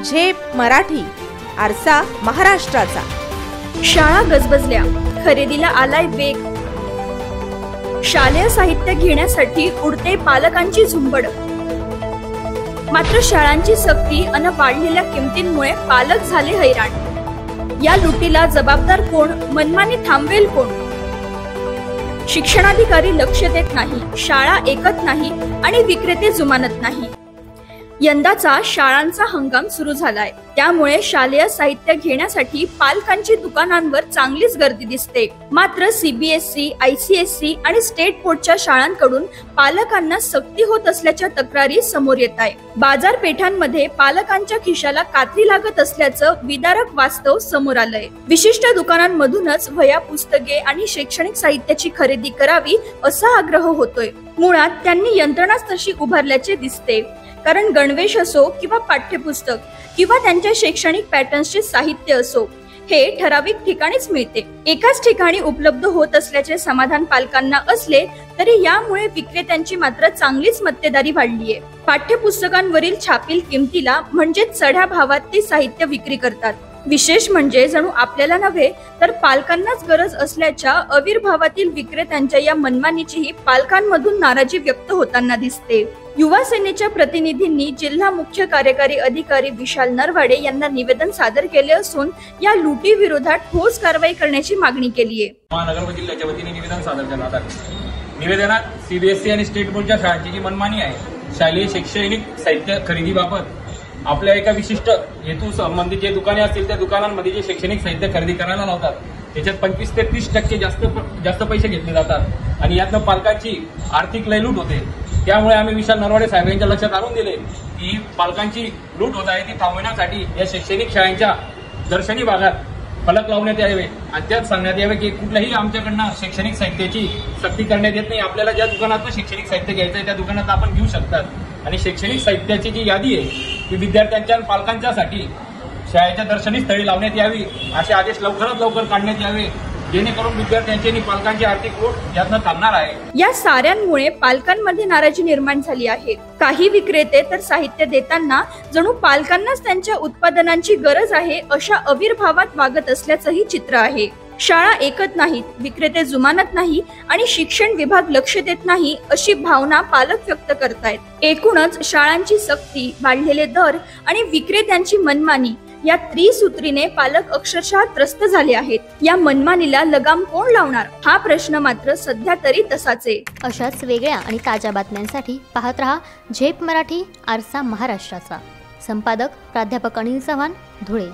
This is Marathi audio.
झेप मराठी, आरसा महाराष्ट्राचा। शाळा गजबजल्या, खरेदीला आलाय वेग। शालेय साहित्य घेण्यासाठी उडते पालकांची झुंबड। मात्र शाळांची सक्ती अन वाढलेल्या किमतींमुळे पालक झाले हैराण। या लुटीला जबाबदार कोण? मनमानी थांबवेल कोण? शिक्षणाधिकारी लक्ष देत नाही, शाळा ऐकत नाही आणि विक्रेते जुमानत नाही। यंदाचा शाळांचा हंगाम सुरू झालाय, त्यामुळे शालेय साहित्य घेण्यासाठी पालकांची दुकानांवर चांगलीच गर्दी दिसते। मात्र सीबीएसई, आयसीएसई आणि स्टेट बोर्डच्या शाळांकडून पालकांना सक्ती होत असल्याच्या तक्रारी समोर येत आहे। बाजारपेठांमध्ये पालकांच्या खिशाला कात्री लागत असल्याचं विदारक वास्तव समोर आलंय। विशिष्ट दुकानांमधूनच वह्या, पुस्तके आणि शैक्षणिक साहित्याची खरेदी करावी असा आग्रह होतोय। मुळात त्यांनी यंत्रणाच तशी उभारल्याचे दिसते, कारण गणवेश असो किंवा पाठ्यपुस्तक किंवा त्यांच्या शैक्षणिक पॅटर्न्सचे साहित्य असो, हे ठराविक ठिकाणीच मिळते। एकाच ठिकाणी उपलब्ध होत असल्याचे समाधान पालकांना असले तरी यामुळे विक्रेत्यांची मात्र चांगलीच मक्तेदारी वाढलीये। पाठ्यपुस्तकांवरील छापील किमतीला म्हणजे चढ्या भावात ते साहित्य विक्री करतात। विशेष म्हणजे जणू आपल्याला नव्हे तर पालकांनाच गरज असल्याच्या आविर्भावातील विक्रेत्यांच्या या मनमानीचीही पालकांमधून नाराजी व्यक्त होताना दिसते। युवा सेनेच्या प्रतिनिधींनी जिल्हा मुख्य कार्यकारी अधिकारी विशाल नरवाडे यांना निवेदन सादर केले असून या लुटी विरोधात ठोस कारवाई करण्याची मागणी केली आहे। महानगर जिल्ह्याच्या वतीने निवेदन सादर करण्यात आले। निवेदनात सीबीएसई आणि स्टेट बोर्डच्या शाळांची जी मनमानी आहे, शालेय शैक्षणिक साहित्य खरेदीबाबत आपल्या एका विशिष्ट हेतू संबंधित जे दुकाने असतील त्या दुकानांमध्ये जे शैक्षणिक साहित्य खरेदी करायला लावतात त्याच्यात 25 ते 30% जास्त पैसे घेतले जातात आणि यातनं पालकांची आर्थिक लयलूट होते। त्यामुळे आम्ही विशाल नरवाडे साहेब यांच्या लक्षात आणून दिले की पालकांची लूट होत आहे ती थांबवण्यासाठी या शैक्षणिक शाळांच्या दर्शनी भागात फलक लावण्यात यावे आणि त्यात सांगण्यात यावे की कुठल्याही आमच्याकडनं शैक्षणिक साहित्याची सक्ती करण्यात येत नाही। आपल्याला ज्या दुकानातून शैक्षणिक साहित्य घ्यायचं आहे त्या दुकानात आपण घेऊ शकतात आणि शैक्षणिक साहित्याची जी यादी आहे ती विद्यार्थ्यांच्या आणि पालकांच्यासाठी शाळेच्या दर्शनी स्थळी लावण्यात यावी, असे आदेश लवकरात लवकर काढण्यात यावे, जेणेकरून विद्यार्थ्यांची आणि पालकांची आर्थिक लूट यातनं थांबणार आहे। या साऱ्यांमुळे पालकांमध्ये नाराजी निर्माण झाली आहे। काही विक्रेते तर साहित्य देताना जणू पालकांनाच त्यांच्या उत्पादनांची गरज आहे अशा आविर्भावात वागत असल्याचंही चित्र आहे। शाळा ऐकत नाहीत, विक्रेते जुमानत नाही आणि शिक्षण विभाग लक्ष देत नाही अशी भावना पालक व्यक्त करतायत। एकूणच शाळांची सक्ती, वाढलेले दर आणि विक्रेत्यांची मनमानी या त्रिसूत्रीने पालक अक्षरशः त्रस्त झाले आहेत। या मनमानीला लगाम कोण लावणार हा प्रश्न मात्र सध्या तरी तसाच आहे। अशाच वेगळ्या आणि ताज्या बातम्यांसाठी पाहत रहा झेप मराठी, आरसा महाराष्ट्राचा। संपादक प्राध्यापक अनिल चव्हाण, धुळे।